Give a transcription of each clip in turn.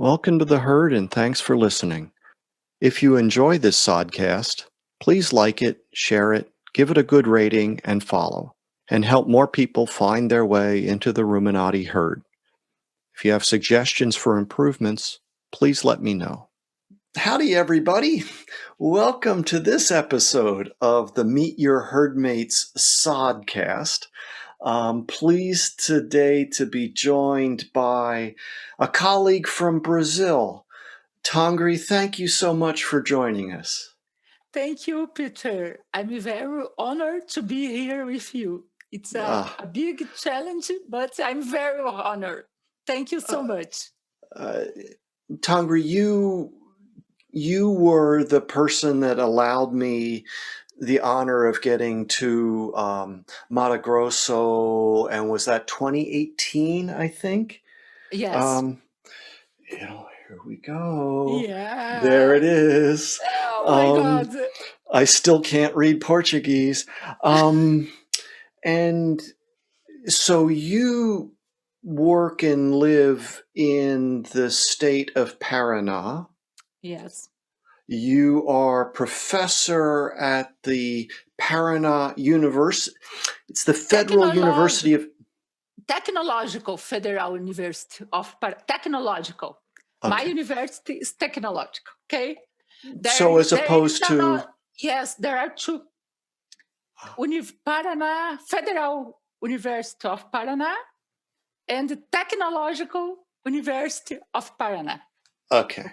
Welcome to the herd and thanks for listening. If you enjoy this sodcast, please like it, share it, give it a good rating, and follow, and help more people find their way into the ruminati herd. If you have suggestions for improvements, please let me know. Howdy, everybody. Welcome to this episode of the Meet Your Herdmates sodcast. Pleased today to be joined by a colleague from Brazil. Tangri, thank you so much for joining us. Thank you, Peter. I'm very honored to be here with you. It's a big challenge, but I'm very honored. Thank you so much. Tangri, you were the person that allowed me the honor of getting to Mato Grosso, and was that 2018, I think? Yes. Here we go. Yeah. There it is. Oh my God. I still can't read Portuguese. And so you work and live in the state of Paraná. Yes. You are professor at the Paraná University. It's the Federal University of... Technological Federal University of Technological. Okay. My university is technological, okay? So as opposed to... Yes, there are two. Paraná, Federal University of Paraná and the Technological University of Paraná. Okay.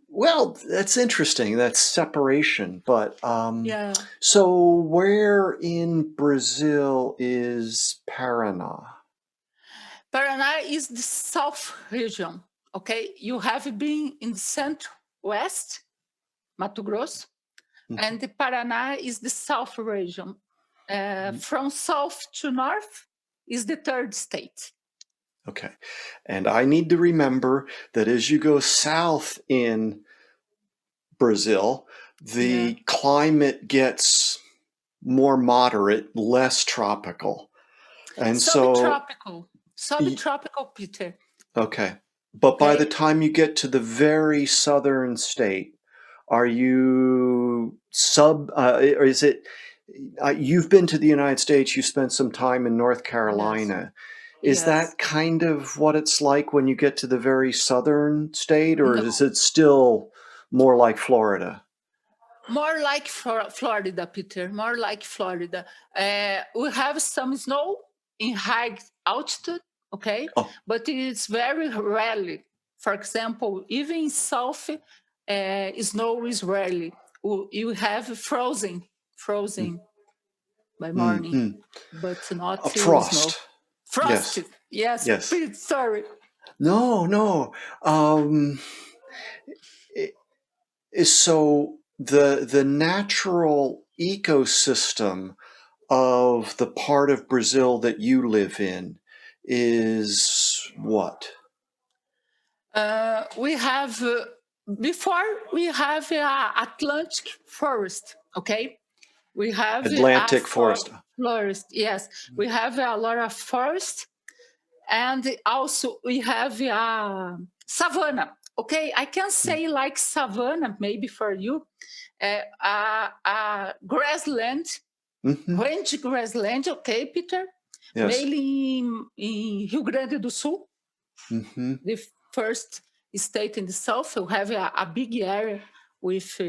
Well, that's interesting. That's separation. But yeah. So where in Brazil is Paraná? Paraná is the south region. Okay, you have been in the central-west, Mato Grosso, and the Paraná is the south region. From south to north is the third state. Okay. And I need to remember that as you go south in Brazil, the climate gets more moderate, less tropical. And subtropical, Peter. Okay. But by the time you get to the very southern state, are you or is it, you've been to the United States, you spent some time in North Carolina. Yes. Is that kind of what it's like when you get to the very southern state, or is it still more like Florida? More like Florida, Peter, more like Florida. We have some snow in high altitude, okay? But it's very rarely. For example, even in south, snow is rarely. You have frozen by morning, but not frost. Snow. Frost, yes. Please, sorry. No. So the natural ecosystem of the part of Brazil that you live in is what? We have before we have Atlantic forest, okay? We have Atlantic forest. Yes, we have a lot of forest, and also we have savanna. Okay, I can say like savanna maybe for you, grassland, range grassland. Okay, Peter. Yes. Mainly in Rio Grande do Sul, the first state in the south. We have a big area with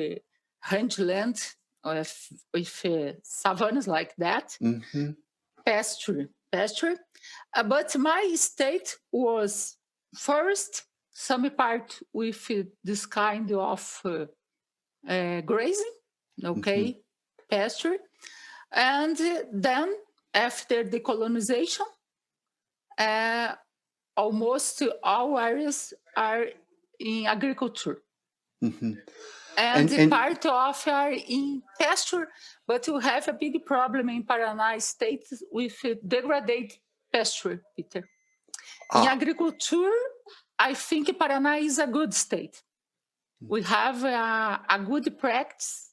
rangeland. With savannas like that, pasture. But my state was forest, some part with this kind of grazing, okay, pasture. And then after the colonization, almost all areas are in agriculture. And part of are in pasture, but you have a big problem in Paraná state with degraded pasture, Peter. In agriculture, I think Paraná is a good state. We have a good practice.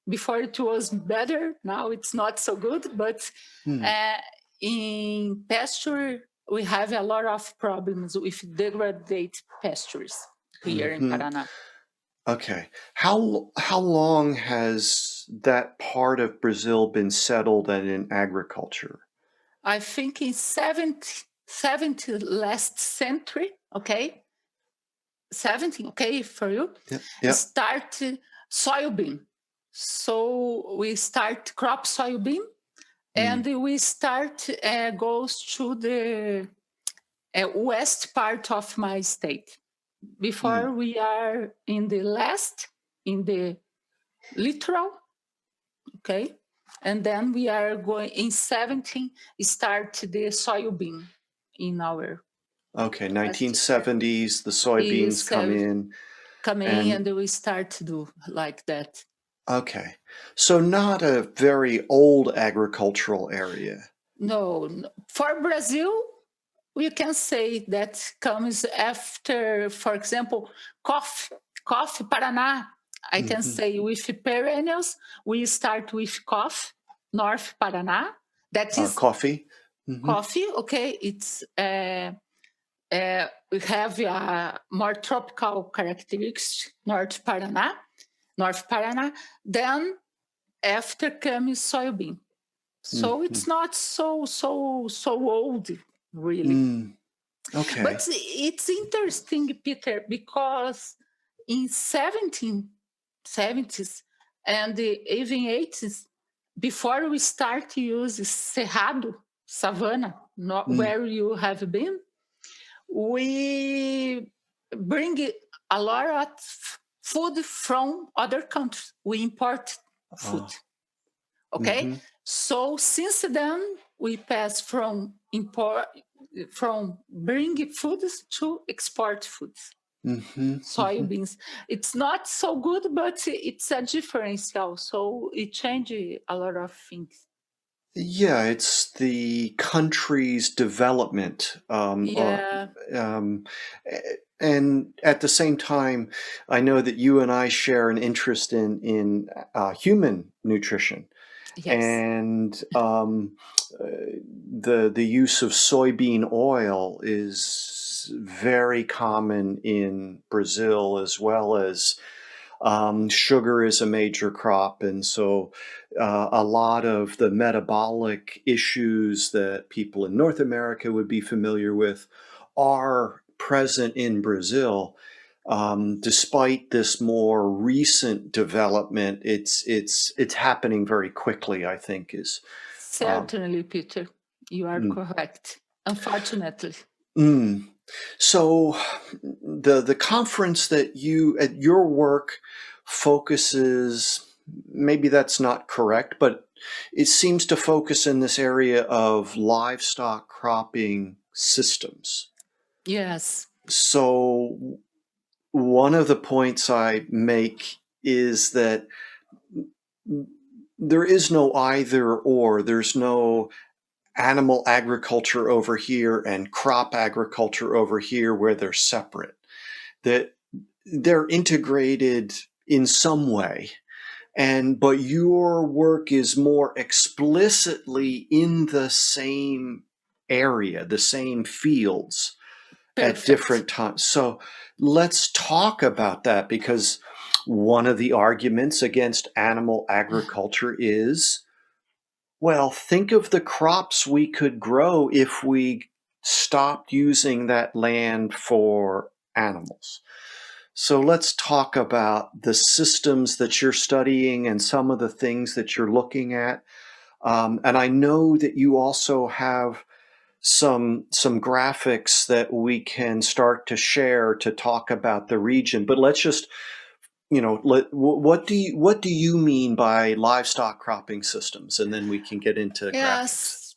Before it was better, now it's not so good, but in pasture, we have a lot of problems with degraded pastures here in Paraná. Okay. How long has that part of Brazil been settled and in agriculture? I think in 70 last century, okay? 70, okay, for you? Yep. Start soybean. So we start crop soybean, and we start goes to the west part of my state. Before we are in the littoral, okay? And then we are going in 17, start the soybean in our... Okay, 1970s, the soybeans come in. And we start to do like that. Okay. So not a very old agricultural area. No. For Brazil, we can say that comes after, for example, coffee, Paraná. I can say with perennials, we start with coffee, North Paraná. That is coffee. Coffee, okay. It's we have more tropical characteristics, North Paraná. Then after comes soybean. So it's not so old, really. Okay. But it's interesting, Peter, because in 1770s and even 80s, before we start to use cerrado, savanna, where you have been, we bring a lot of food from other countries. We import food. Okay? So since then, we pass from bring foods to export foods. Soybeans. It's not so good, but it's a differential. So it changes a lot of things. Yeah, it's the country's development. And at the same time, I know that you and I share an interest in human nutrition. Yes. And the use of soybean oil is very common in Brazil, as well as sugar is a major crop. And so a lot of the metabolic issues that people in North America would be familiar with are present in Brazil. Despite this more recent development, it's happening very quickly, I think. Certainly, Peter, you are correct, unfortunately. So the conference that your work focuses, maybe that's not correct, but it seems to focus in this area of livestock cropping systems. Yes. So one of the points I make is that there is no either or. There's no animal agriculture over here and crop agriculture over here where they're separate. That they're integrated in some way. But your work is more explicitly in the same area, the same fields. Perfect. At different times. So let's talk about that, because one of the arguments against animal agriculture is, well, think of the crops we could grow if we stopped using that land for animals. So let's talk about the systems that you're studying and some of the things that you're looking at. And I know that you also have some graphics that we can start to share to talk about the region. But let's just, what do you mean by livestock cropping systems? And then we can get into graphics.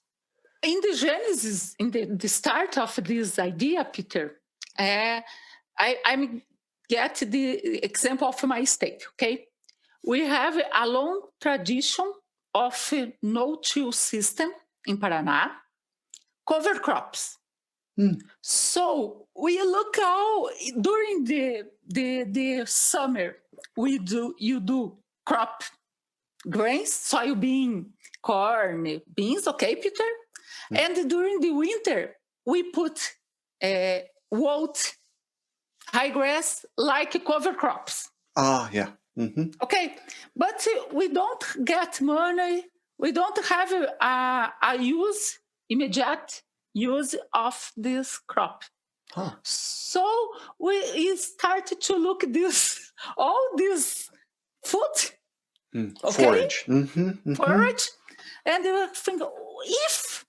In the genesis, in the start of this idea, Peter, I get the example of my state, okay? We have a long tradition of no-till system in Paraná, cover crops. So we look out during the summer. You do crop grains, soybean, corn, beans. Okay, Peter. And during the winter, we put wild high grass like cover crops. Yeah. Mm-hmm. Okay, but we don't get money. We don't have a immediate use of this crop. Huh. So we started to look all this food, okay, Forage. Mm-hmm. Mm-hmm. forage, and we think if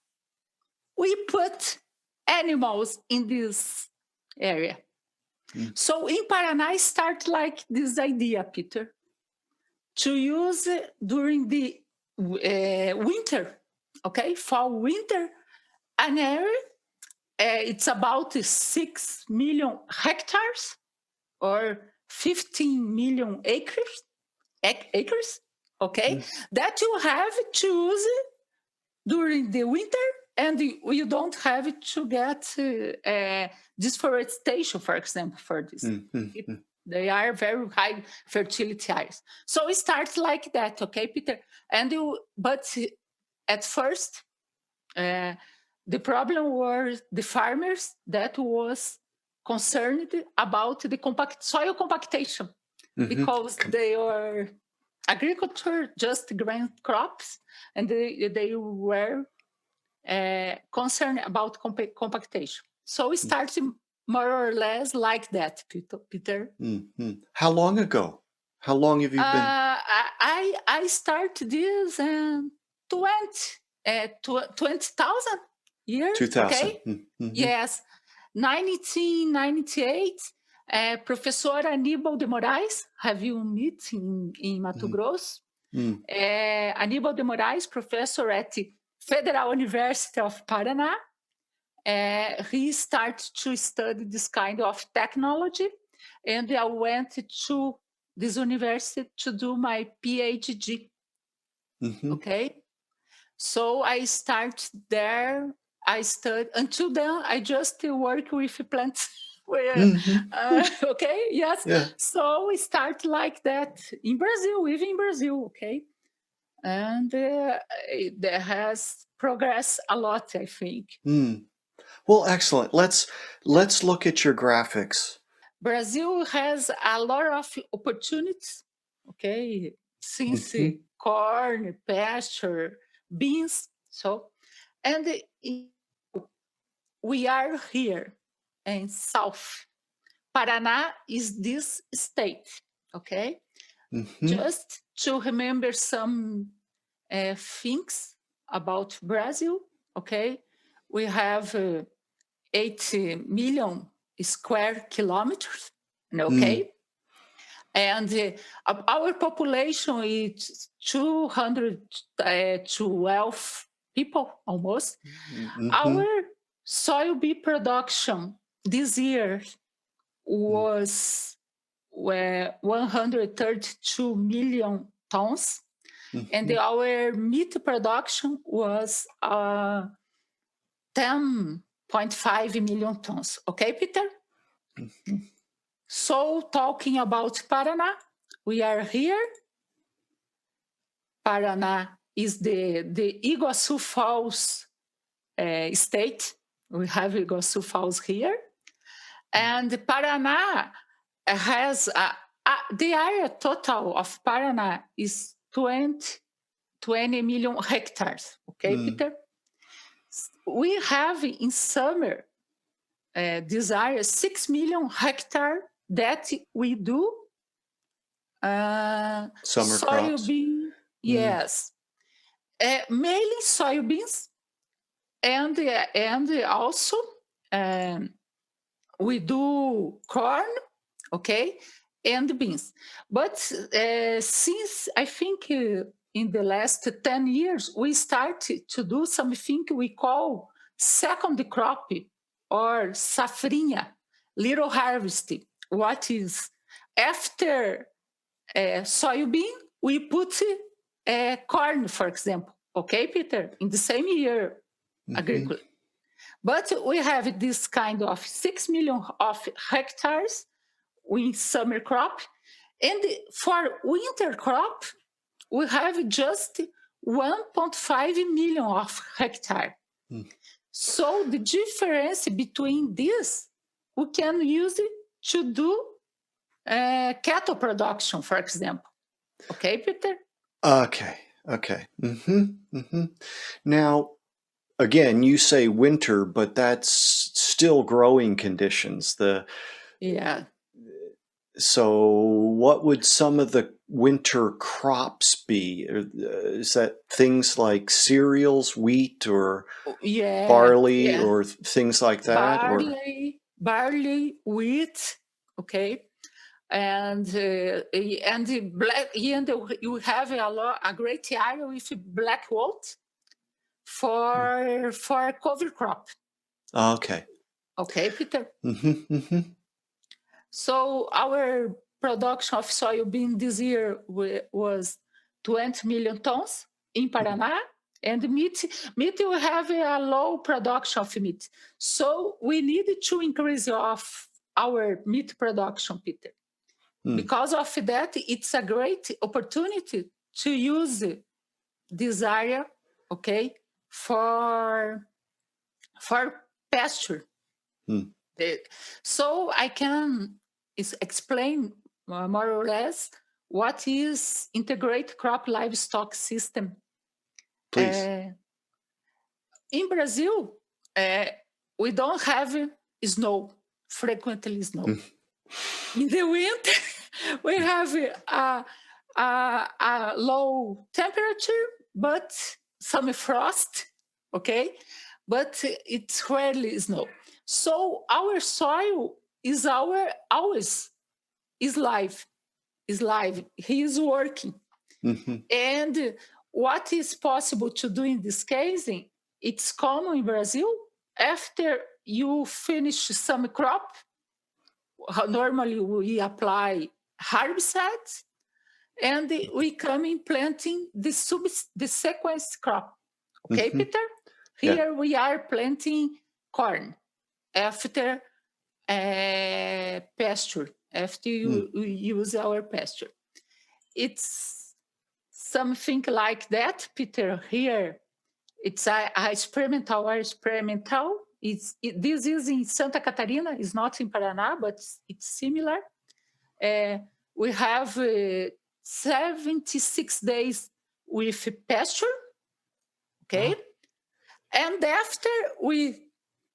we put animals in this area. So in Paraná, I start like this idea, Peter, to use during the winter, okay, fall, winter, an area, it's about 6 million hectares or 15 million acres, okay, that you have to use during the winter, and you don't have to get deforestation, for example, for this. They are very high fertility areas. So it starts like that, okay, Peter? But at first, the problem were the farmers that was concerned about the soil compactation, because they are agriculture, just grain crops, and they were concerned about compactation. So it starts more or less like that, Peter. How long ago? How long have you been? I started this in 20,000 years. 2000. Okay? Yes. 1998, Professor Aníbal de Moraes, have you met in Mato Grosso? Aníbal de Moraes, professor at Federal University of Paraná. He started to study this kind of technology, and I went to this university to do my PhD. Okay, so I started there. I studied. Until then, I just work with plants. Okay, yes. Yeah. So we start like that in Brazil, even in Brazil. Okay, and there has progressed a lot, I think. Well, excellent. Let's look at your graphics. Brazil has a lot of opportunities, okay, since corn, pasture, beans. So, and we are here in South. Paraná is this state, okay? Just to remember some things about Brazil, okay? We have 80 million square kilometers, okay? And our population is 212 people almost. Our soybean production this year was 132 million tons, and our meat production was 10.5 million tons. Okay, Peter? So talking about Paraná, we are here. Paraná is the Iguaçu Falls state. We have Iguaçu Falls here. And Paraná has, the area total of Paraná is 20 million hectares. Okay, Peter? We have in summer this area 6 million hectares that we do summer soybean, yes, mainly soybeans, and also we do corn, okay, and beans. But since I think in the last 10 years, we started to do something we call second crop or safrinha, little harvest. What is after soybean, we put corn, for example. Okay, Peter, in the same year, agriculture. But we have this kind of 6 million of hectares in summer crop. And for winter crop, we have just 1.5 million of hectare. So the difference between this, we can use it to do cattle production, for example. Okay, Peter? Okay. Now, again, you say winter, but that's still growing conditions. Yeah. So what would some of the winter crops be? Is that things like cereals, wheat, or barley, Yeah. or things like that? Or Barley, wheat, okay, and the black. And you have a great area with black wheat for cover crop. Okay. Okay, Peter. Mm-hmm. So our production of soybean this year was 20 million tons in Paraná. And meat will have a low production of meat. So we needed to increase our meat production, Peter. Because of that, it's a great opportunity to use this area, okay, for pasture. So I can explain more or less what is integrated crop livestock system. Please. In Brazil, we don't have frequently snow. In the winter, we have a low temperature, but some frost, okay? But it's rarely snow. So our soil is always live. He is working. And what is possible to do in this case, it's common in Brazil, after you finish some crop, normally we apply herbicides, and we come in planting the sequence crop. Okay, Peter? Here we are planting corn after pasture, after you use our pasture. It's something like that, Peter. Here, it's a experimental. This is in Santa Catarina. It's not in Paraná, but it's similar. We have 76 days with pasture, okay? And after we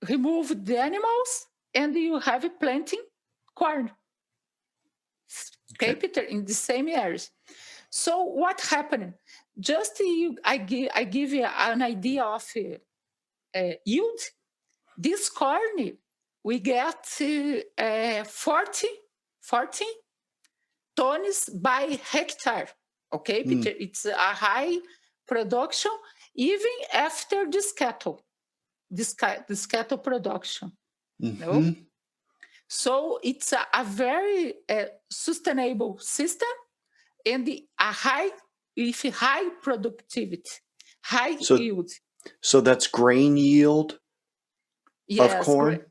remove the animals, and you have planting corn. Okay, Peter, in the same areas. So what happened? Just I give you an idea of yield. This corn, we get 40 tons by hectare. Okay, Peter, it's a high production even after this cattle production. No? So it's a very sustainable system, and with high productivity, high yield. So that's grain yield of corn?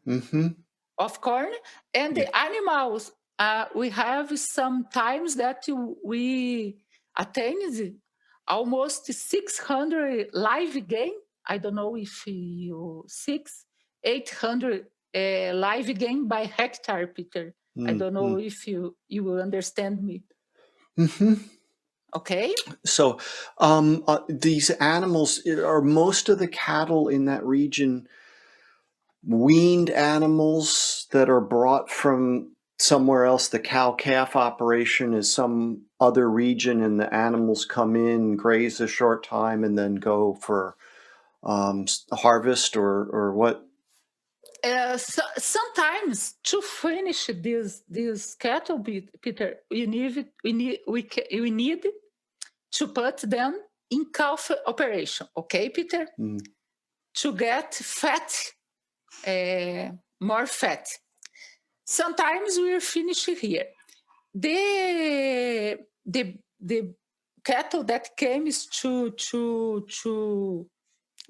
Of corn. And the animals, we have sometimes that we attained almost 600 live gain. I don't know if you 800 live gain by hectare, Peter. I don't know if you will understand me. Okay. So these animals, are most of the cattle in that region weaned animals that are brought from somewhere else? The cow-calf operation is some other region, and the animals come in, graze a short time, and then go for harvest, or what? Sometimes to finish this cattle, Peter, we need to put them in calf operation. Okay, Peter? To get fat, more fat. Sometimes we are finished here. The cattle that came to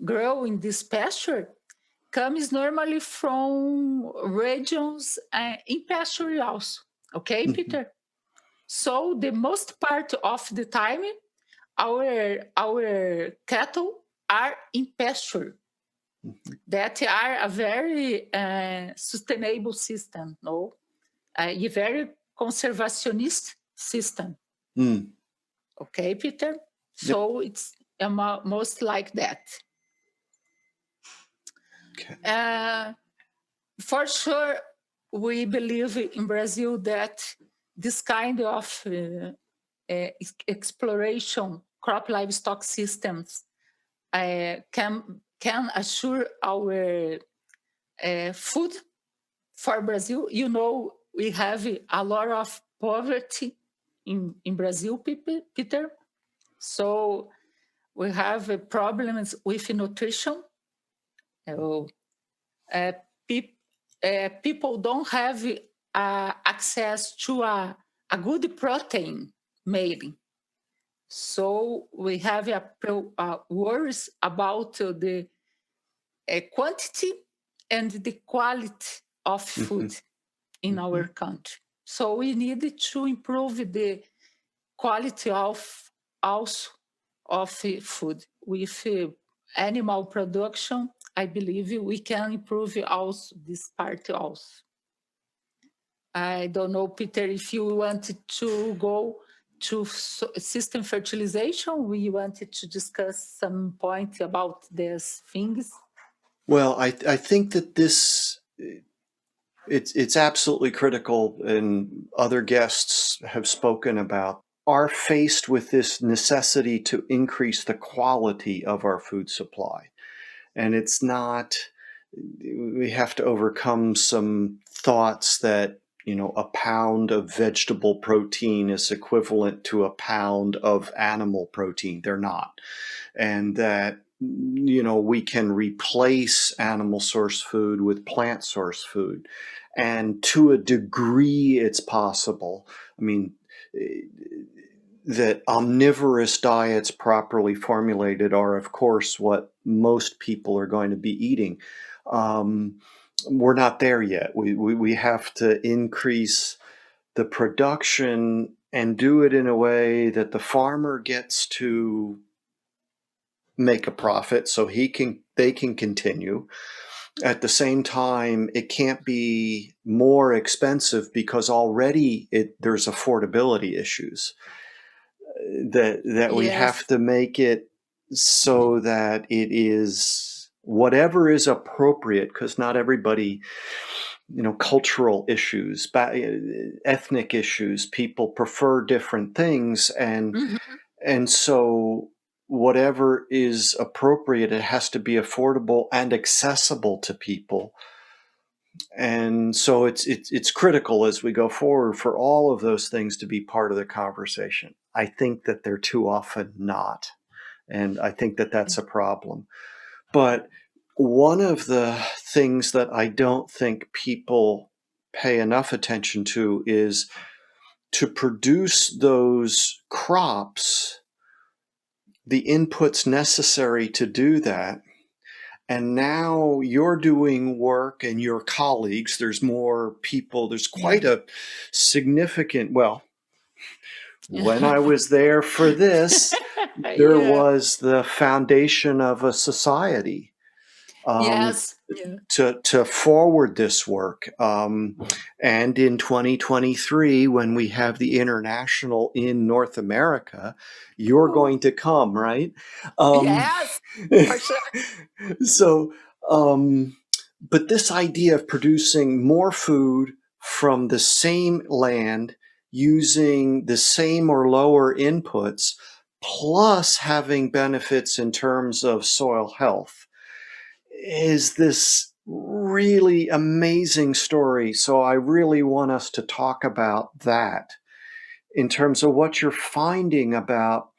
grow in this pasture comes normally from regions in pasture also. Okay, Peter? So the most part of the time, our cattle are in pasture. that are a very sustainable system, no? A very conservationist system. Okay, Peter? So it's most like that. Okay. For sure, we believe in Brazil that this kind of exploration, crop livestock systems can assure our food for Brazil. You know, we have a lot of poverty in Brazil, Peter. So we have problems with nutrition. People don't have access to a good protein made. So we have worries about the quantity and the quality of food in our country. So we need to improve the quality of food. With animal production, I believe we can improve also this part also. I don't know, Peter, if you wanted to go to system fertilization, we wanted to discuss some point about these things. Well, I think that this, it's absolutely critical, and other guests have spoken about, are faced with this necessity to increase the quality of our food supply. And it's not, we have to overcome some thoughts that, you know, a pound of vegetable protein is equivalent to a pound of animal protein. They're not. And that, you know, we can replace animal source food with plant source food. And to a degree, it's possible. I mean, that omnivorous diets properly formulated are, of course, what most people are going to be eating. We're not there yet. We have to increase the production and do it in a way that the farmer gets to make a profit so they can continue. At the same time, it can't be more expensive because already there's affordability issues. That we have to make it so that it is whatever is appropriate, because not everybody, you know, cultural issues, ethnic issues, people prefer different things, and so whatever is appropriate, it has to be affordable and accessible to people. And so it's critical as we go forward for all of those things to be part of the conversation. I think that they're too often not, and I think that that's a problem. But one of the things that I don't think people pay enough attention to is to produce those crops, the inputs necessary to do that. And now you're doing work, and your colleagues, there's more people, there's quite a significant, well, when I was there for this, there was the foundation of a society to forward this work. And in 2023, when we have the international in North America, you're going to come, right? Yes, for sure. So, but this idea of producing more food from the same land using the same or lower inputs, plus having benefits in terms of soil health, is this really amazing story. So I really want us to talk about that in terms of what you're finding about.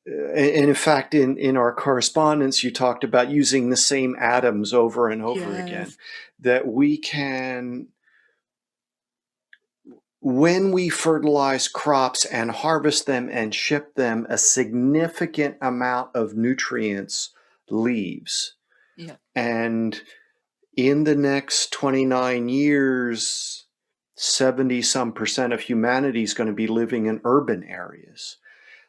And in fact, in our correspondence, you talked about using the same atoms over and over again, that we can, when we fertilize crops and harvest them and ship them, a significant amount of nutrients leaves. And in the next 29 years, 70% of humanity is going to be living in urban areas.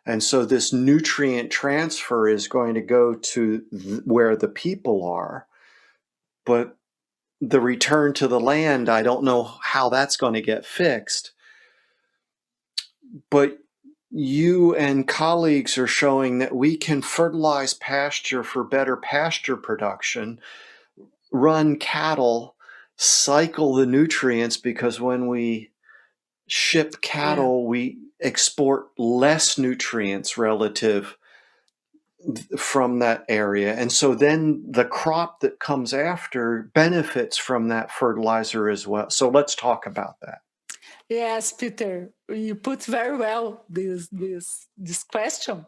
And so this nutrient transfer is going to go to where the people are. But the return to the land, I don't know how that's going to get fixed. But you and colleagues are showing that we can fertilize pasture for better pasture production, run cattle, cycle the nutrients, because when we ship cattle, we export less nutrients relative from that area. And so then the crop that comes after benefits from that fertilizer as well. So let's talk about that. Yes, Peter, you put very well this question.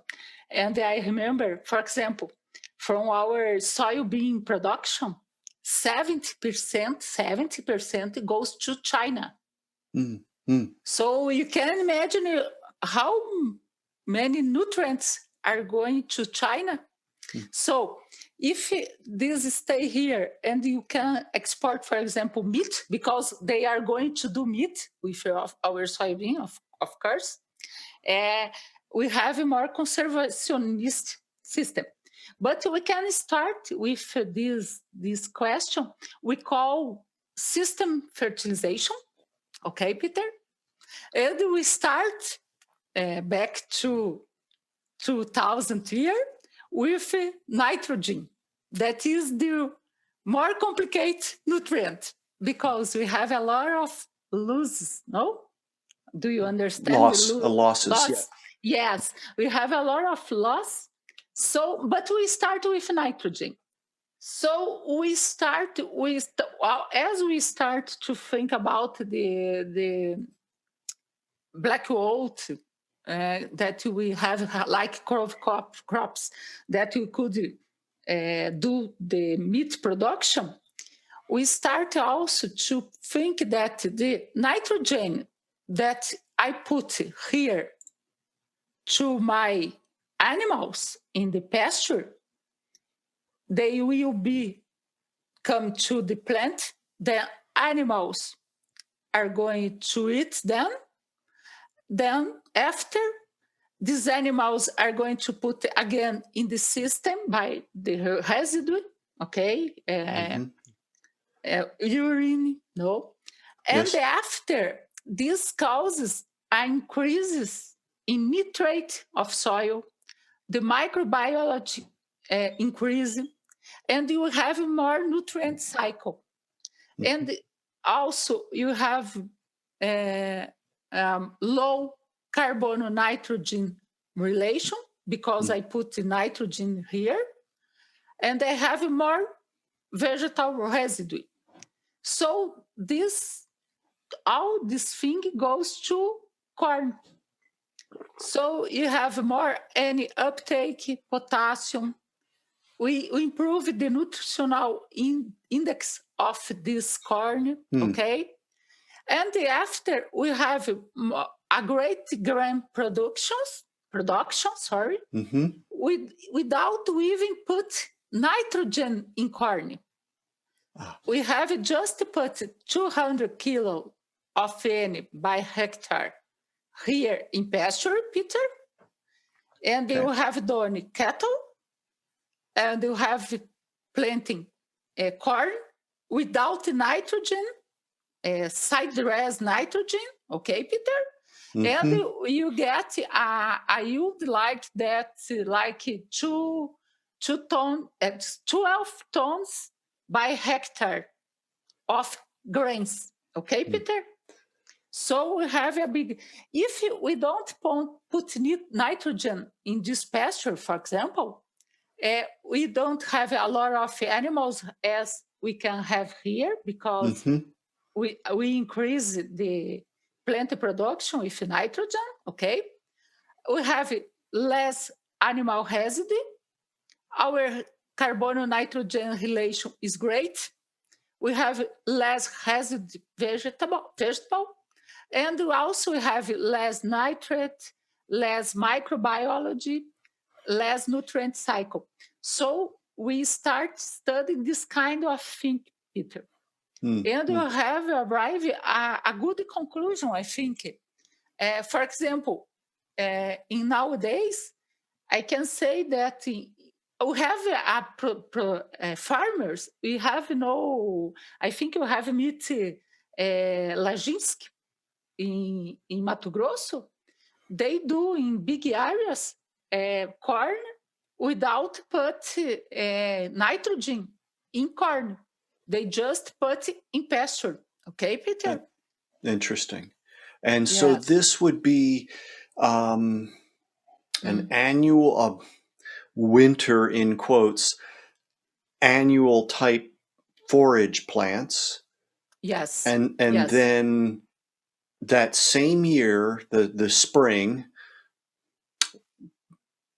And I remember, for example, from our soybean production, 70% goes to China. So you can imagine how many nutrients are going to China. So if these stay here and you can export, for example, meat, because they are going to do meat with our soybean, of course, we have a more conservationist system. But we can start with this question we call system fertilization. Okay, Peter? And we start back to 2000 year with nitrogen. That is the more complicated nutrient because we have a lot of losses, no? Do you understand? Losses. Yeah. Yes, we have a lot of loss. So, but we start with nitrogen. So we start with, as we start to think about the black oat that we have, like crops that we could do the meat production, we start also to think that the nitrogen that I put here to my animals in the pasture, they will come to the plant, the animals are going to eat them. Then after, these animals are going to put again in the system by the residue, okay? Urine, no? And Yes. after, this causes increases in nitrate of soil, the microbiology increase, and you have more nutrient cycle. And also you have low carbon nitrogen relation because I put the nitrogen here, and I have more vegetal residue. So all this thing goes to corn. So you have more any uptake, potassium. We improve the nutritional index of this corn, okay? And after we have a great grain production, without we even put nitrogen in corn. We have just put 200 kilo of N by hectare here in pasture, Peter. And you have done cattle, and you have planting corn without nitrogen, side dress nitrogen, okay, Peter? And you get a yield like that, like 12 tons by hectare of grains, okay, Peter? So we have a big, if we don't put nitrogen in this pasture, for example, we don't have a lot of animals as we can have here because we increase the plant production with nitrogen, okay? We have less animal residue. Our carbon-nitrogen relation is great. We have less residue vegetable, and we also have less nitrate, less microbiology, less nutrient cycle. So we start studying this kind of thing, Peter. And we have arrived at a good conclusion, I think. For example, in nowadays, I can say that we have farmers. We have I think we have meet Lajinsk in Mato Grosso. They do in big areas corn without put nitrogen in corn. They just put in pasture. Okay, Peter? Interesting. And so Yes. this would be an annual, winter in quotes, annual type forage plants. Yes. And yes. then that same year, the spring,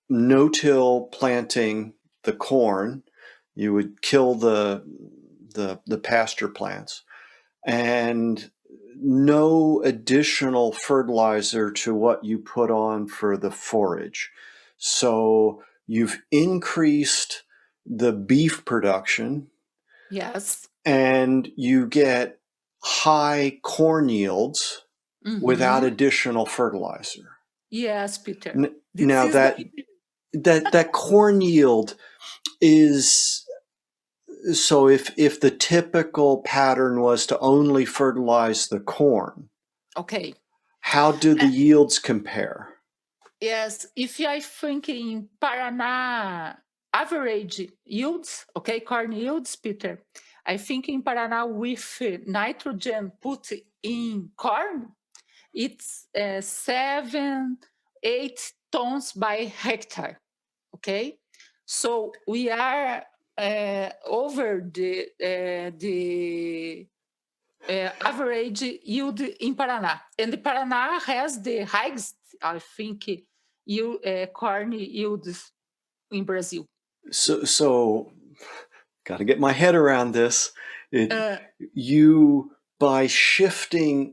no-till planting the corn, you would kill the pasture plants, and no additional fertilizer to what you put on for the forage. So you've increased the beef production. Yes. And you get high corn yields without additional fertilizer. Yes, Peter. Now that corn yield is, so if the typical pattern was to only fertilize the corn, okay, how do the yields compare? Yes, if I think in Paraná average yields, okay, corn yields, Peter, I think in Paraná with nitrogen put in corn, it's 7, 8 tons by hectare, okay? So we are over the average yield in Paraná. And Paraná has the highest, I think, corn yields in Brazil. So got to get my head around this. You, by shifting,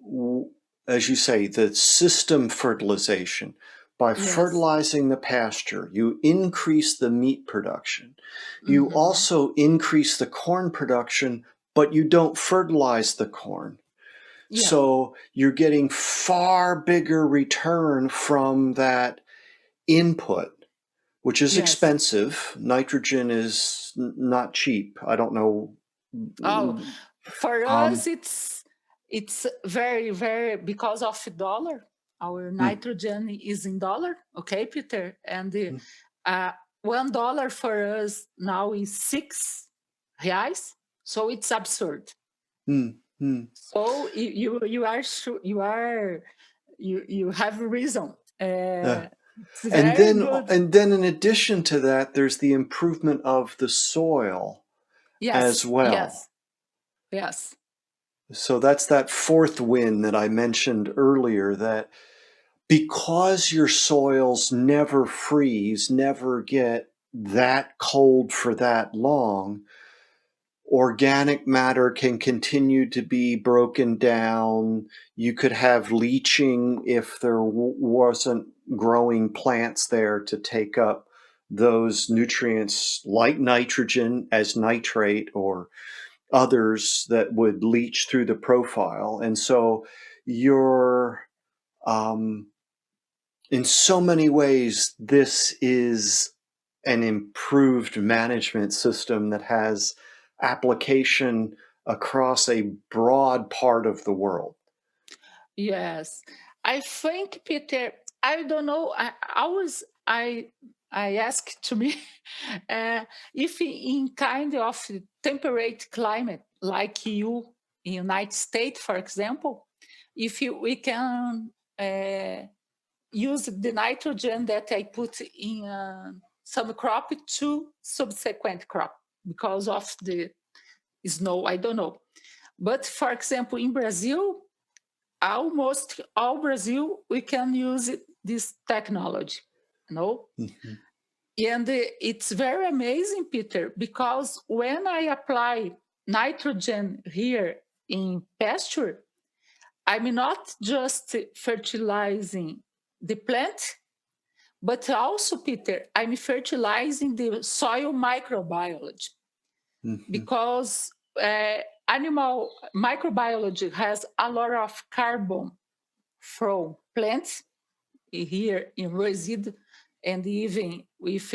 as you say, the system fertilization, by fertilizing the pasture, you increase the meat production. You also increase the corn production, but you don't fertilize the corn. Yeah. So you're getting far bigger return from that input, which is expensive. Nitrogen is not cheap. I don't know. Oh, for us, it's very, very, because of the dollar. Our nitrogen is in dollar, okay, Peter? And $1 for us now is R$ 6, so it's absurd. So you are sure, you have a reason. And then in addition to that, there's the improvement of the soil as well. Yes. So that's that fourth win that I mentioned earlier, that because your soils never freeze, never get that cold for that long, organic matter can continue to be broken down. You could have leaching if there wasn't growing plants there to take up those nutrients like nitrogen as nitrate or others that would leach through the profile. And so you're, in so many ways, this is an improved management system that has application across a broad part of the world. Yes. I think, Peter, I don't know, I ask to me if in kind of temperate climate like you in United States, for example, if we can use the nitrogen that I put in some crop to subsequent crop because of the snow, I don't know. But for example, in Brazil, almost all Brazil, we can use this technology, And it's very amazing, Peter, because when I apply nitrogen here in pasture, I'm not just fertilizing the plant, but also, Peter, I'm fertilizing the soil microbiology because animal microbiology has a lot of carbon from plants, here in residue and even with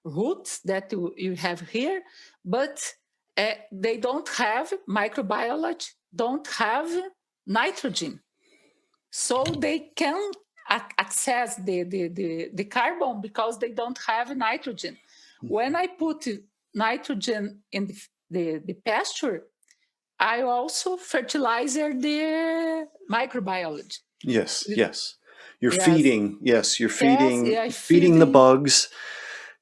roots that you have here, but they don't have microbiology, don't have nitrogen. So they can access the carbon because they don't have nitrogen. When I put nitrogen in the pasture, I also fertilize the microbiology. Yes, yes. You're Yes. feeding, yes, you're feeding, Yes, yeah, feeding the feeding. bugs,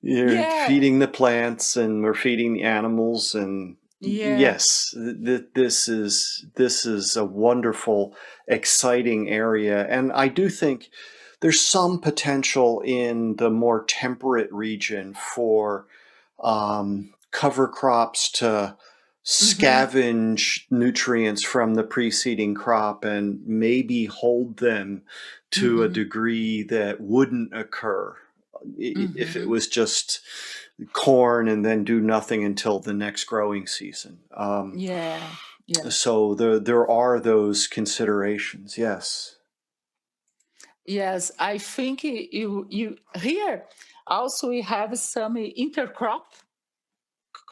you're Yeah. feeding the plants, and we're feeding the animals. And Yeah. yes, this is a wonderful, exciting area. And I do think there's some potential in the more temperate region for cover crops to scavenge nutrients from the preceding crop and maybe hold them to a degree that wouldn't occur if it was just corn and then do nothing until the next growing season. Yeah. So there are those considerations. Yes. Yes, I think you here also we have some intercrop.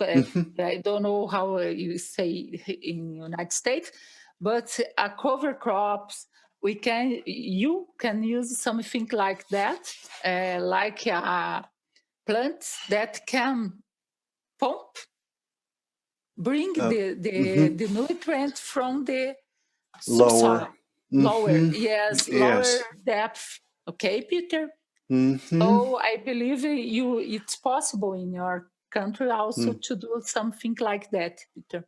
I don't know how you say in United States, but cover crops. You can use something like that, like a plant that can pump, bring the nutrient from the subsoil. Lower, yes, lower depth. Okay, Peter. So I believe it's possible in your country also to do something like that, Peter.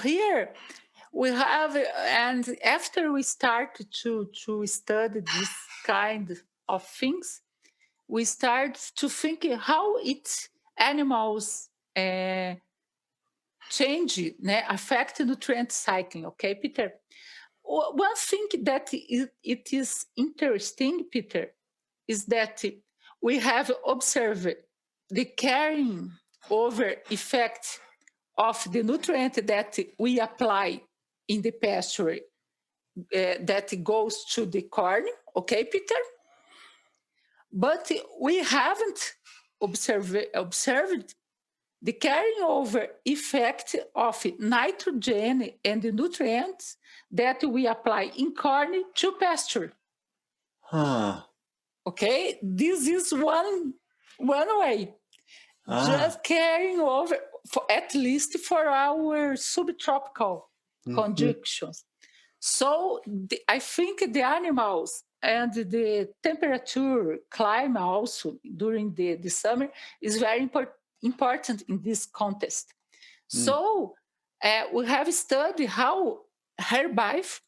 Here we have, and after we start to study this kind of things, we start to think how animals change, affect nutrient cycling. Okay, Peter. One thing that it is interesting, Peter, is that we have observed the carrying over effect of the nutrient that we apply in the pasture that goes to the corn. Okay, Peter? But we haven't observed the carrying over effect of nitrogen and the nutrients that we apply in corn to pasture. Okay, this is one way. Just carrying over, at least for our subtropical conditions. So I think the animals and the temperature, climate also during the summer is very important in this context. So we have studied how herbivores,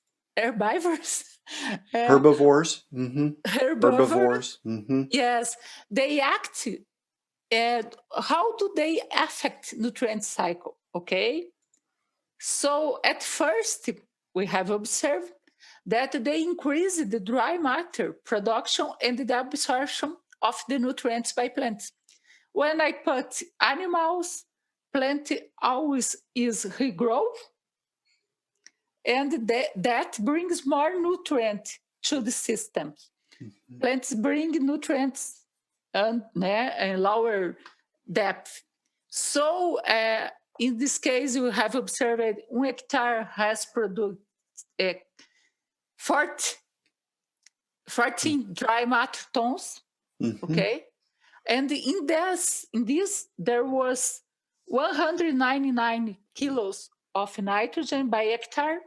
Herbivores. herbivores, yes, they act. And how do they affect nutrient cycle? Okay, so at first we have observed that they increase the dry matter production and the absorption of the nutrients by plants. When I put animals, plant always is regrow, and that brings more nutrient to the system. Plants bring nutrients and lower depth. So in this case, we have observed 1 hectare has produced 14 dry matter tons. Okay, and in this there was 199 kilos of nitrogen by hectare,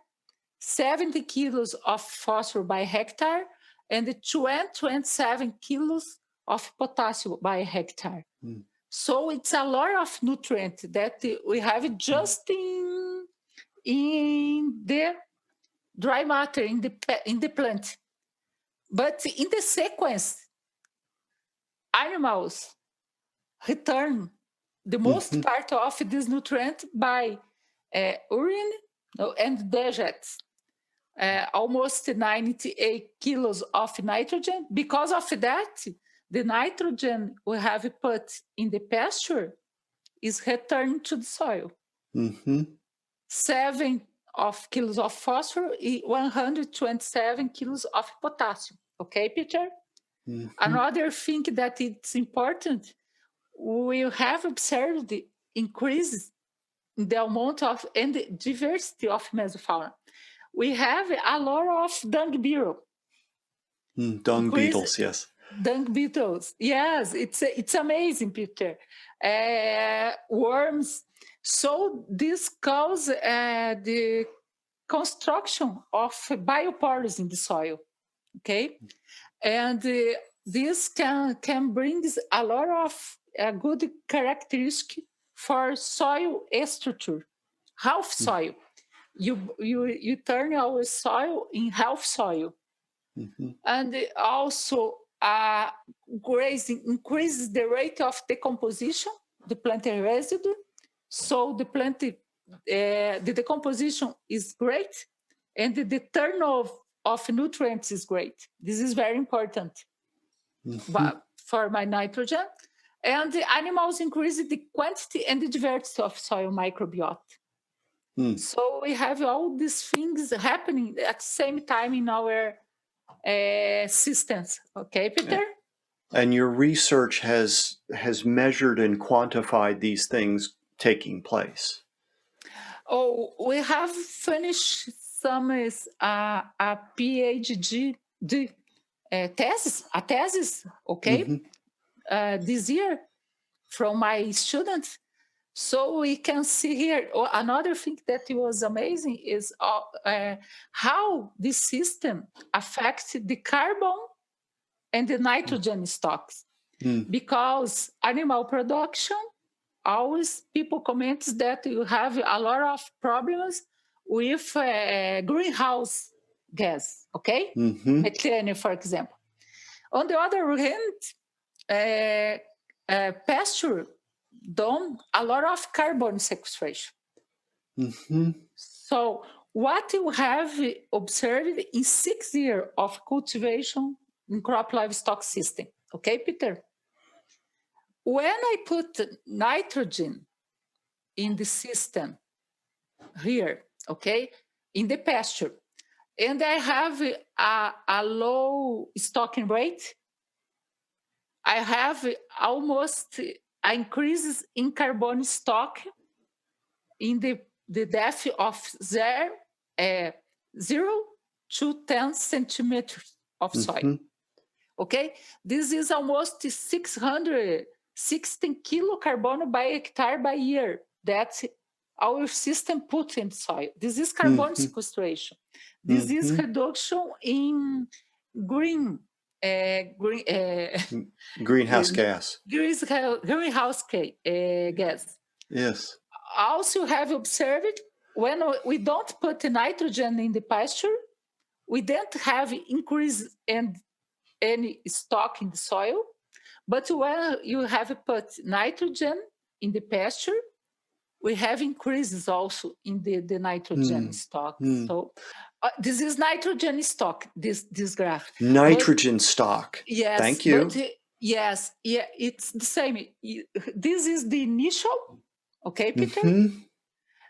70 kilos of phosphorus by hectare, and 27 kilos of potassium by hectare. So it's a lot of nutrient that we have just in the dry matter in the plant. But in the sequence, animals return the most part of this nutrient by urine and deserts. Almost 98 kilos of nitrogen. Because of that, the nitrogen we have put in the pasture is returned to the soil. of kilos of phosphorus, 127 kilos of potassium. Okay, Peter? Mm-hmm. Another thing that it's important, we have observed the increase in the amount of and the diversity of mesofauna. We have a lot of dung beetle. Dung beetles, yes. Dung beetles, yes, it's amazing, Peter. Worms. So this causes the construction of biopores in the soil, okay? And this can bring a lot of good characteristic for soil structure, health soil. You turn our soil in health soil. Mm-hmm. And also grazing increases the rate of decomposition, the plant residue. So the plant, the decomposition is great, and the turnover of nutrients is great. This is very important for my nitrogen. And the animals increase the quantity and the diversity of soil microbiota. So we have all these things happening at the same time in our systems. Okay, Peter? And your research has measured and quantified these things taking place. Oh, we have finished some a PhD thesis, okay, this year from my students. So we can see here, another thing that was amazing is how this system affects the carbon and the nitrogen stocks. Because animal production, always people comment that you have a lot of problems with greenhouse gas, okay? Methane, for example. On the other hand, pasture done a lot of carbon sequestration. So what you have observed in 6 years of cultivation in crop livestock system, okay, Peter? When I put nitrogen in the system here, okay, in the pasture, and I have a low stocking rate, I have almost increases in carbon stock in the depth of 0 to 10 centimeters of soil. Okay, this is almost 616 kilo carbon by hectare by year that our system put in soil. This is carbon sequestration. This is reduction in greenhouse gas. Greenhouse gas. Yes. Also have observed when we don't put nitrogen in the pasture, we don't have increase in any stock in the soil. But when you have put nitrogen in the pasture, we have increases also in the nitrogen stock. So this is nitrogen stock, this graph. Nitrogen stock. Yes. Thank you. But, yes, yeah, it's the same. This is the initial, okay, Peter?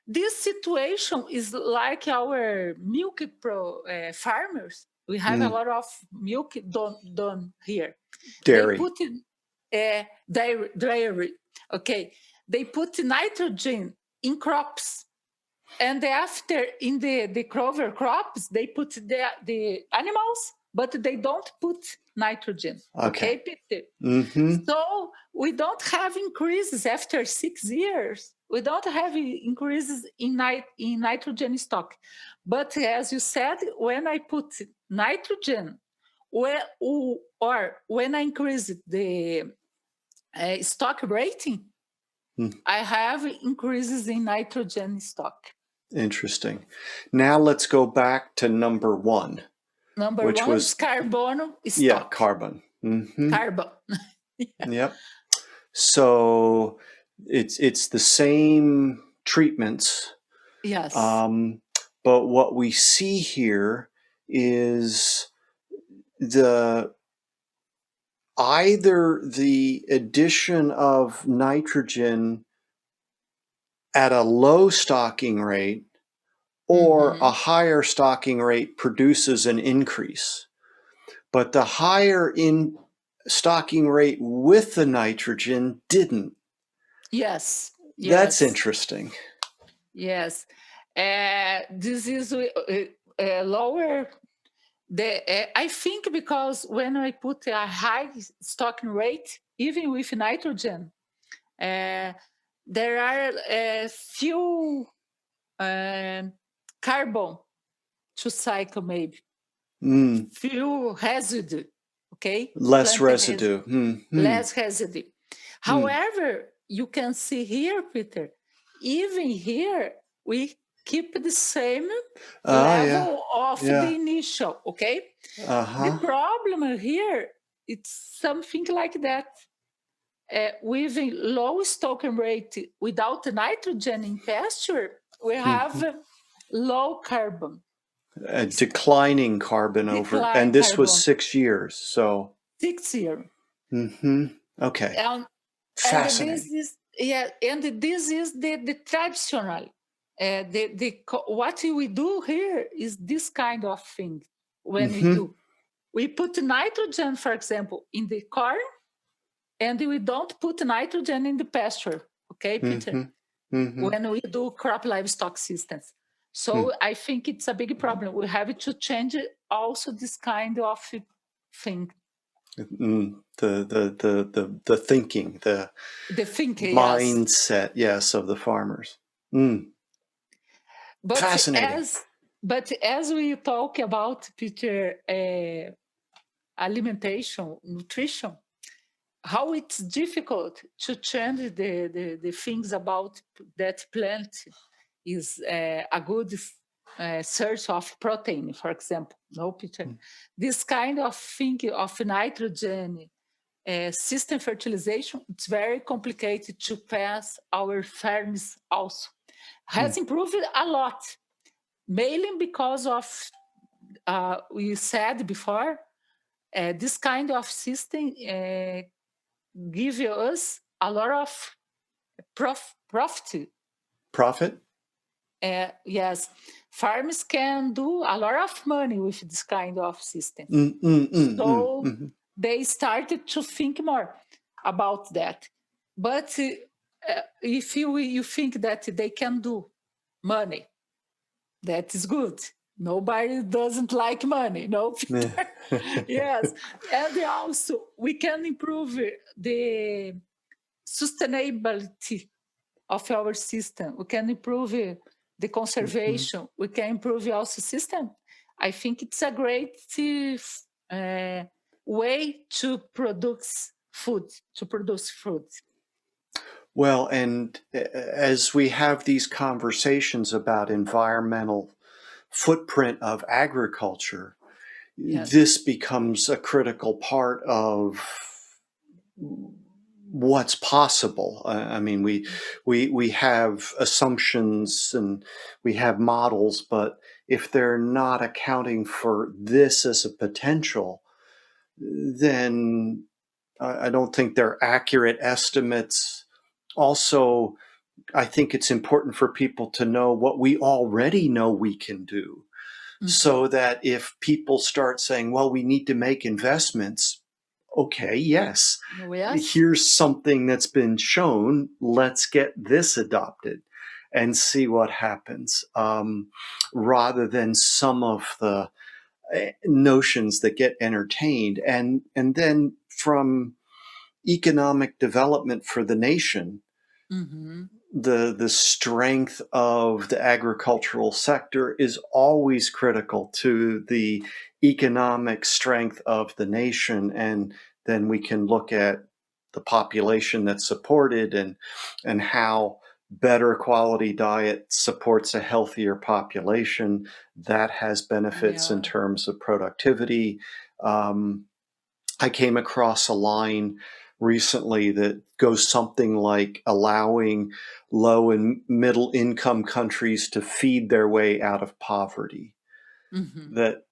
This situation is like our milk farmers. We have a lot of milk done here. Dairy. They put in dairy. Okay. They put nitrogen in crops. And after in the cover crops, they put the animals, but they don't put nitrogen. Okay, Peter? So we don't have increases after 6 years. We don't have increases in nitrogen stock. But as you said, when I put nitrogen, or when I increase the stock rating, I have increases in nitrogen stock. Interesting. Now let's go back to number one. Number one was carbon stock. Yeah, carbon. Carbon. Yep. So it's the same treatments. Yes. But what we see here is either the addition of nitrogen at a low stocking rate or a higher stocking rate produces an increase. But the higher in stocking rate with the nitrogen didn't. Yes. That's interesting. Yes. This is lower. I think because when I put a high stocking rate, even with nitrogen, there are few carbon to cycle, maybe. Few residue, okay? Less Plant residue. Less residue. However, you can see here, Peter, even here, we keep the same level of the initial, okay? The problem here, it's something like that. With a low stocking rate without nitrogen in pasture, we have low carbon. Declining carbon over, and this was 6 years, so 6 years. Okay. Fascinating. And this is the traditional. What we do here is this kind of thing. When we put nitrogen, for example, in the corn, and we don't put nitrogen in the pasture. Okay, Peter? When we do crop livestock systems. So I think it's a big problem. We have to change also this kind of thing. The thinking, the thinking, mindset, yes, of the farmers. But fascinating. As we talk about, Peter, alimentation, nutrition, how it's difficult to change the things about that plant is a good source of protein, for example. No, Peter? This kind of thing of nitrogen system fertilization, it's very complicated to pass our farms also. Has improved a lot, mainly because of, we said before, this kind of system gives us a lot of profit. Profit? Yes. Farmers can do a lot of money with this kind of system. So they started to think more about that. But if you think that they can do money, that is good. Nobody doesn't like money, no? Yes. And also, we can improve the sustainability of our system. We can improve the conservation. We can improve also system. I think it's a great way to produce food. Well, and as we have these conversations about environmental footprint of agriculture, this becomes a critical part of what's possible. I mean, we have assumptions and we have models, but if they're not accounting for this as a potential, then I don't think they're accurate estimates. Also, I think it's important for people to know what we already know we can do, so that if people start saying, well, we need to make investments, okay, yes, here's something that's been shown, let's get this adopted and see what happens, rather than some of the notions that get entertained. And then from economic development for the nation, the strength of the agricultural sector is always critical to the economic strength of the nation. And then we can look at the population that's supported and how better quality diet supports a healthier population. That has benefits in terms of productivity. I came across a line recently that goes something like allowing low and middle income countries to feed their way out of poverty. That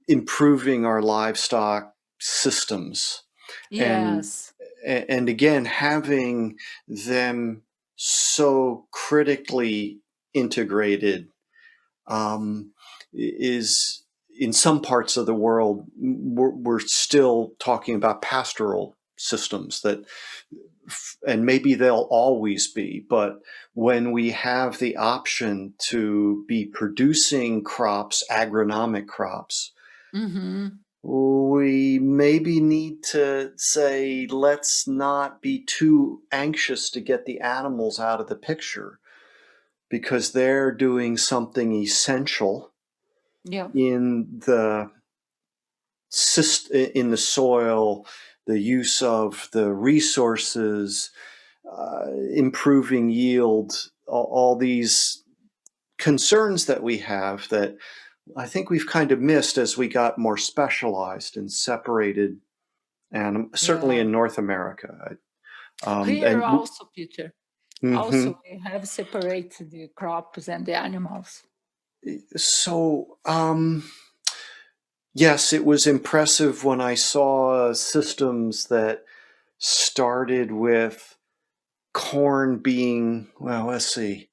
improving our livestock systems. Yes. And again, having them so critically integrated is in some parts of the world, we're still talking about pastoral systems that, and maybe they'll always be, but when we have the option to be producing crops, agronomic crops, we maybe need to say, let's not be too anxious to get the animals out of the picture, because they're doing something essential in the soil, the use of the resources, improving yield, all these concerns that we have that I think we've kind of missed as we got more specialized and separated, and certainly in North America. Here also, Peter, also Mm-hmm. we have separated the crops and the animals. So, yes, it was impressive when I saw systems that started with corn being, well, let's see.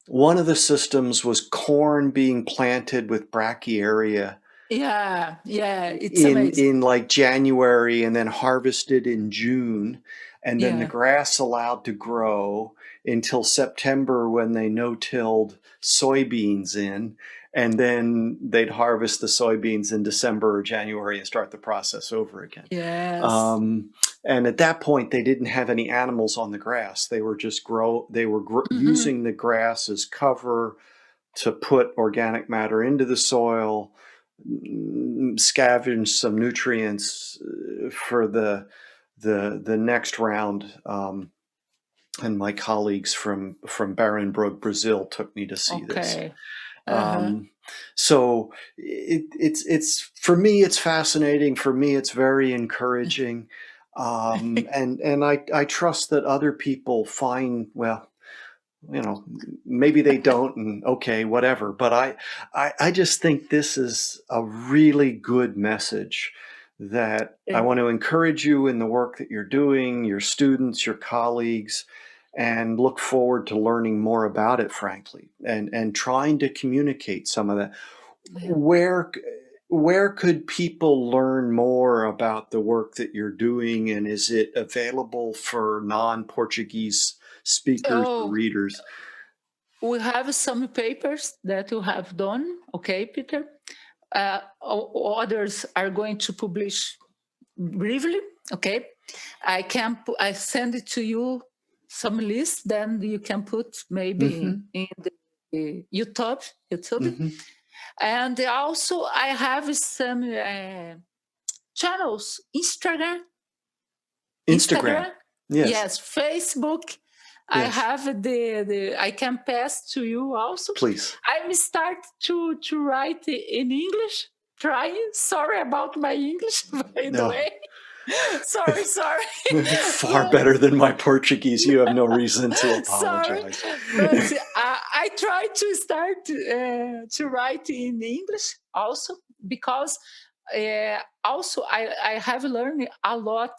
One of the systems was corn being planted with brachiaria. Yeah, it's amazing. In like January, and then harvested in June, and then the grass allowed to grow until September, when they no-tilled soybeans in, and then they'd harvest the soybeans in December or January and start the process over again. Yes. And at that point, they didn't have any animals on the grass. They were just using the grass as cover to put organic matter into the soil, scavenge some nutrients for the next round. And my colleagues from Barrenbroek, Brazil, took me to see this. So it's for me, it's fascinating. For me, it's very encouraging. And I trust that other people find, well, maybe they don't, and okay, whatever. But I just think this is a really good message that I want to encourage you in the work that you're doing, your students, your colleagues, and look forward to learning more about it, frankly, and trying to communicate some of that. Where could people learn more about the work that you're doing, and is it available for non-Portuguese speakers or readers? We have some papers that you have done, okay, Peter? Others are going to publish briefly, okay? I send it to you some list, then you can put maybe in the YouTube. And also I have some channels, Instagram. Yes, Facebook. I have I can pass to you also. Please. I start to write in English, trying. Sorry about my English, by the way. Sorry. Far better than my Portuguese. You have no reason to apologize. Sorry, but I try to start to write in English also, because also I have learned a lot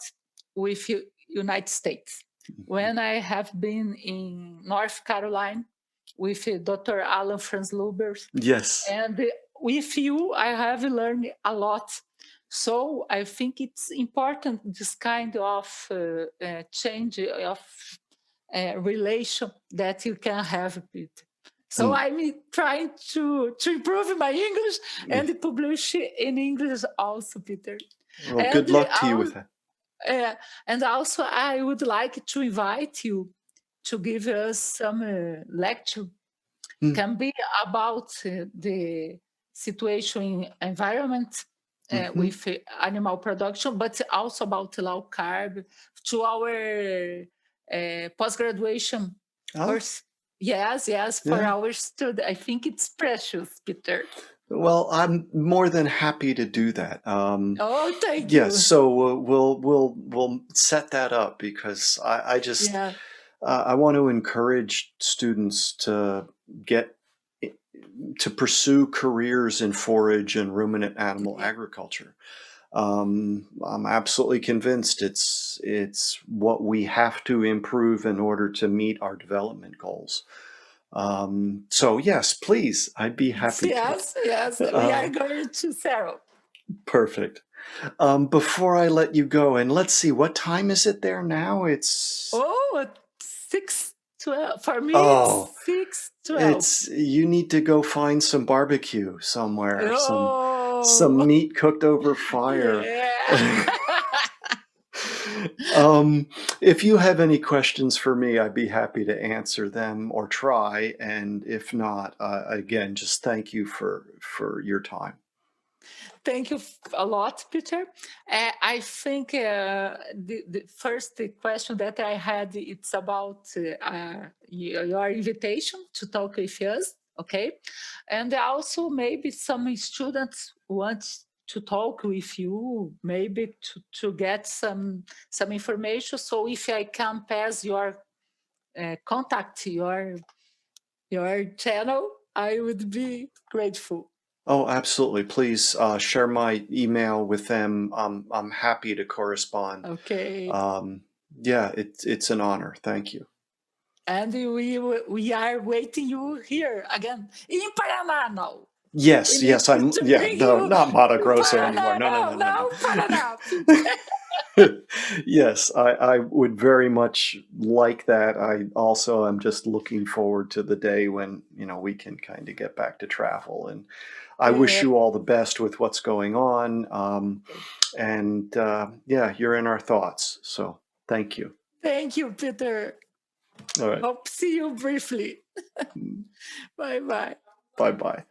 with United States. When I have been in North Carolina with Dr. Franzllubers. Yes. And with you, I have learned a lot. So I think it's important, this kind of change of relation that you can have, Peter. So I'm trying to improve my English and publish in English also, Peter. Well, and good luck to you with that. And also, I would like to invite you to give us some lecture. Can be about the situation in environment with animal production, but also about low carb, to our post-graduation course. Yes, for our student. I think it's precious, Peter. Well, I'm more than happy to do that. Thank you. Yes, so we'll set that up, because I just I want to encourage students to pursue careers in forage and ruminant animal agriculture. I'm absolutely convinced it's what we have to improve in order to meet our development goals. So yes, please, I'd be happy to. Yes, we are going to settle. Perfect. Before I let you go, and let's see, what time is it there now? It's 6:12. For me, oh, it's 6:12. you need to go find some barbecue somewhere, some Oh, meat cooked over fire. yeah. If you have any questions for me, I'd be happy to answer them or try. And if not, again, just thank you for your time. Thank you a lot, Peter. I think the first question that I had, it's about your invitation to talk with us, okay? And also maybe some students want to talk with you, maybe to get some information. So if I can pass your contact, your channel, I would be grateful. Oh, absolutely. Please share my email with them. I'm happy to correspond. Okay. Yeah, it's an honor. Thank you. And we are waiting you here again in Paraná now. We Yes, need yes, to bring no, you not Mato in Grosso anymore. Paraná No, no, now, no, no, no. Paraná. Yes, I would very much like that. I also am just looking forward to the day when, we can kind of get back to travel. And I wish Yeah. you all the best with what's going on. And yeah, you're in our thoughts. So thank you. Thank you, Peter. All right. Hope see you briefly. Bye bye. Bye bye.